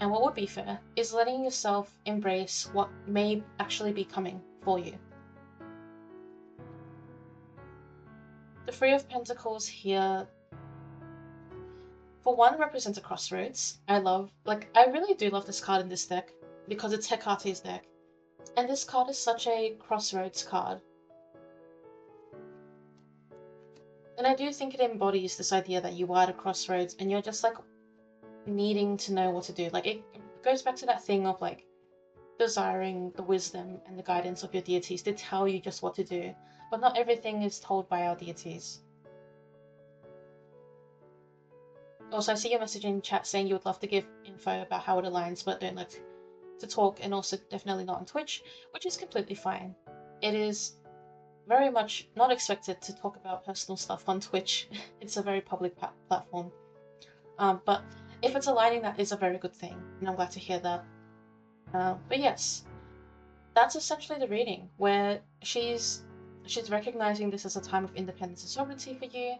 And what would be fair is letting yourself embrace what may actually be coming for you. The Three of Pentacles here, for one, represents a crossroads. I really do love this card in this deck because it's Hecate's deck. And this card is such a crossroads card. And I do think it embodies this idea that you are at a crossroads and you're just like needing to know what to do. Like, it goes back to that thing of like desiring the wisdom and the guidance of your deities to tell you just what to do. But not everything is told by our deities. Also, I see your message in chat saying you would love to give info about how it aligns, but don't like to talk, and also definitely not on Twitch, which is completely fine. It is very much not expected to talk about personal stuff on Twitch. It's a very public platform. But if it's aligning, that is a very good thing, and I'm glad to hear that. But yes, that's essentially the reading, where she's recognizing this as a time of independence and sovereignty for you.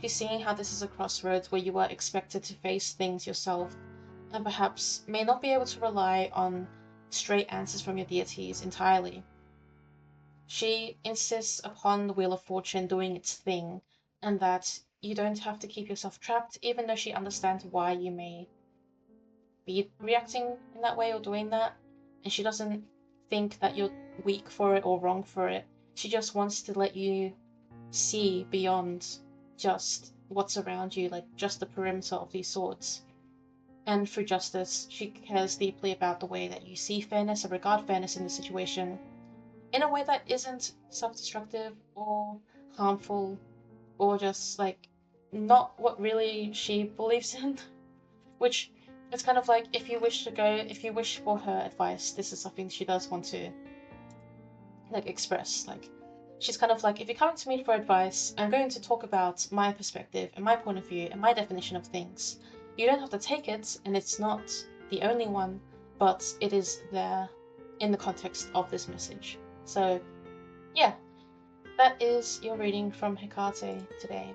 She's seeing how this is a crossroads where you are expected to face things yourself, and perhaps may not be able to rely on straight answers from your deities entirely. She insists upon the Wheel of Fortune doing its thing, and that you don't have to keep yourself trapped, even though she understands why you may be reacting in that way or doing that, and she doesn't think that you're weak for it or wrong for it. She just wants to let you see beyond just what's around you, like just the perimeter of these swords. And through justice, she cares deeply about the way that you see fairness and regard fairness in the situation, in a way that isn't self-destructive or harmful, or just like not what really she believes in. Which, it's kind of like, if you wish for her advice, this is something she does want to like express. Like, she's kind of like, if you're coming to me for advice, I'm going to talk about my perspective and my point of view and my definition of things. You don't have to take it, and it's not the only one, but it is there in the context of this message. So yeah, that is your reading from Hecate today.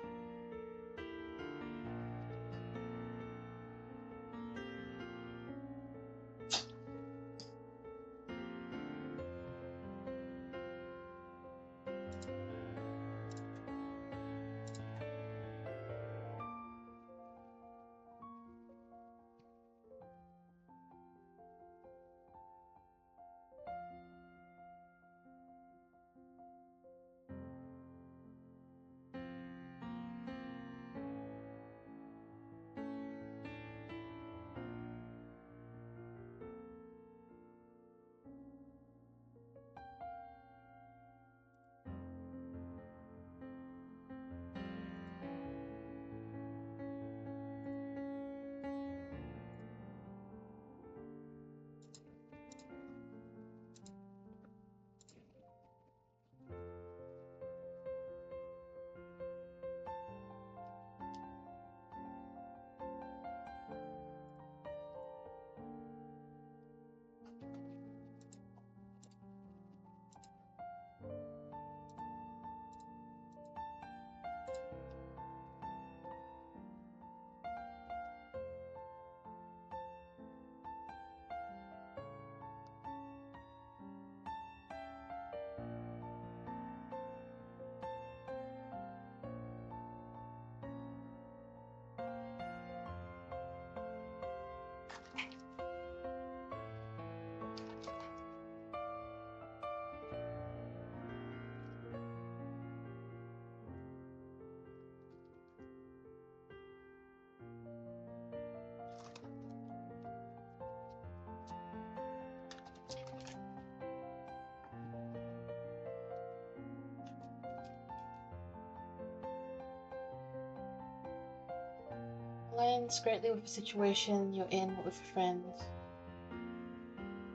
aligns greatly with the situation you're in with a friend.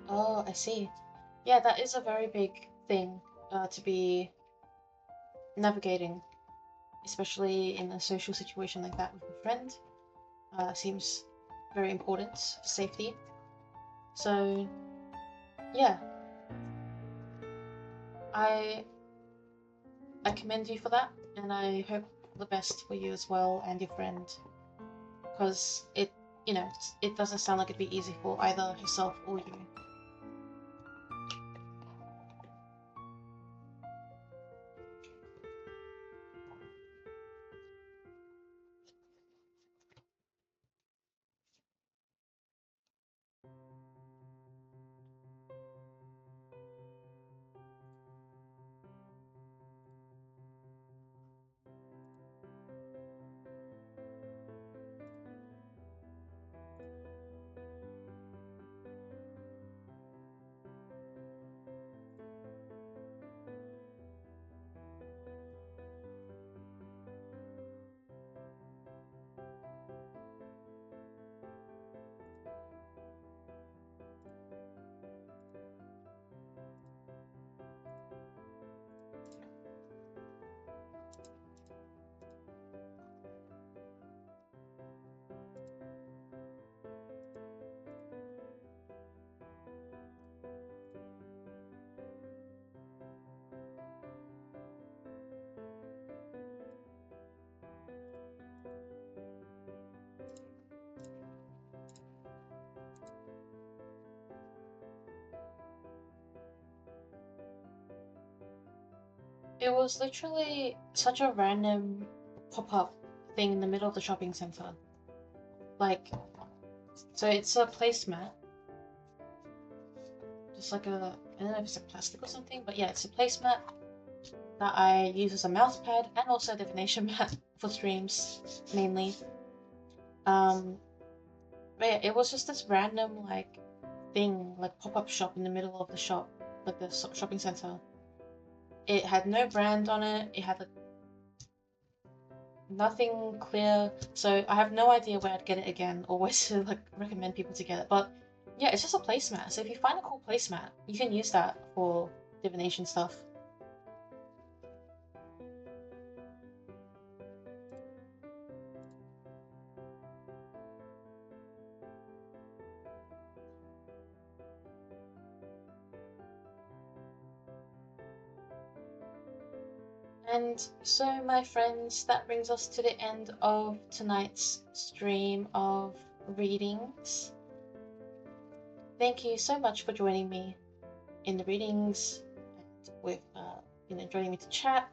Oh, I see. Yeah, that is a very big thing to be navigating, especially in a social situation like that with a friend. Seems very important for safety. So, yeah, I commend you for that, and I hope the best for you as well and your friend, because it doesn't sound like it'd be easy for either herself or you. It was literally such a random pop-up thing in the middle of the shopping center. Like, so it's a placemat. Just like a, I don't know if it's a plastic or something, but yeah, it's a placemat that I use as a mouse pad and also a divination mat for streams, mainly. But yeah, it was just this random, like, thing, like pop-up shop in the middle of the shop, like the shopping center. It had no brand on it. It had like nothing clear, so I have no idea where I'd get it again or where to like recommend people to get it. But yeah, it's just a placemat. So if you find a cool placemat, you can use that for divination stuff. And so, my friends, that brings us to the end of tonight's stream of readings. Thank you so much for joining me in the readings and with joining me to chat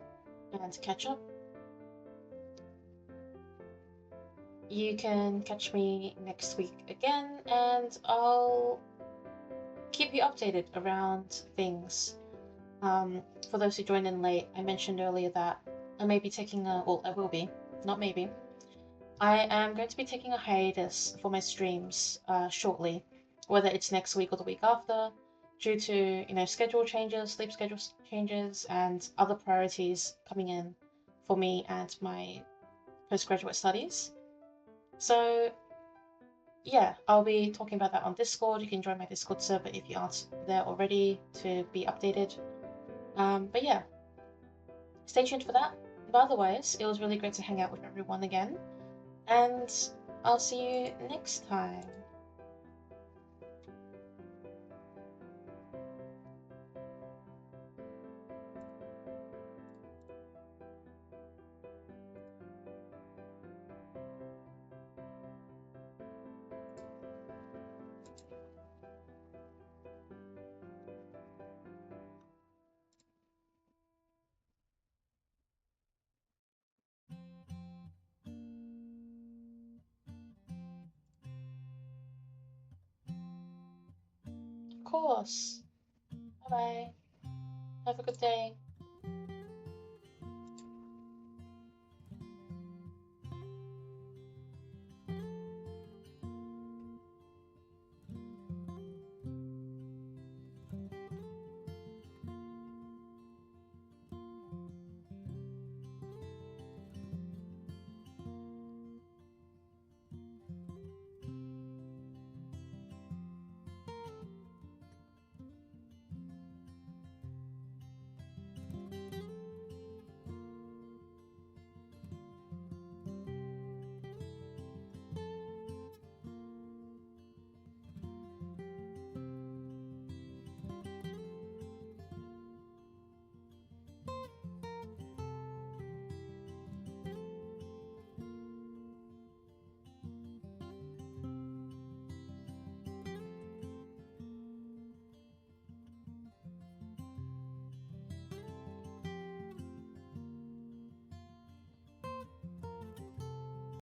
and to catch up. You can catch me next week again, and I'll keep you updated around things. For those who joined in late, I mentioned earlier that I may be taking a, well, I will be, not maybe. I am going to be taking a hiatus for my streams shortly, whether it's next week or the week after, due to, schedule changes, sleep schedule changes, and other priorities coming in for me and my postgraduate studies. So yeah, I'll be talking about that on Discord. You can join my Discord server if you aren't there already to be updated. But yeah, stay tuned for that. But otherwise, it was really great to hang out with everyone again, and I'll see you next time. Of course. Bye bye. Have a good day.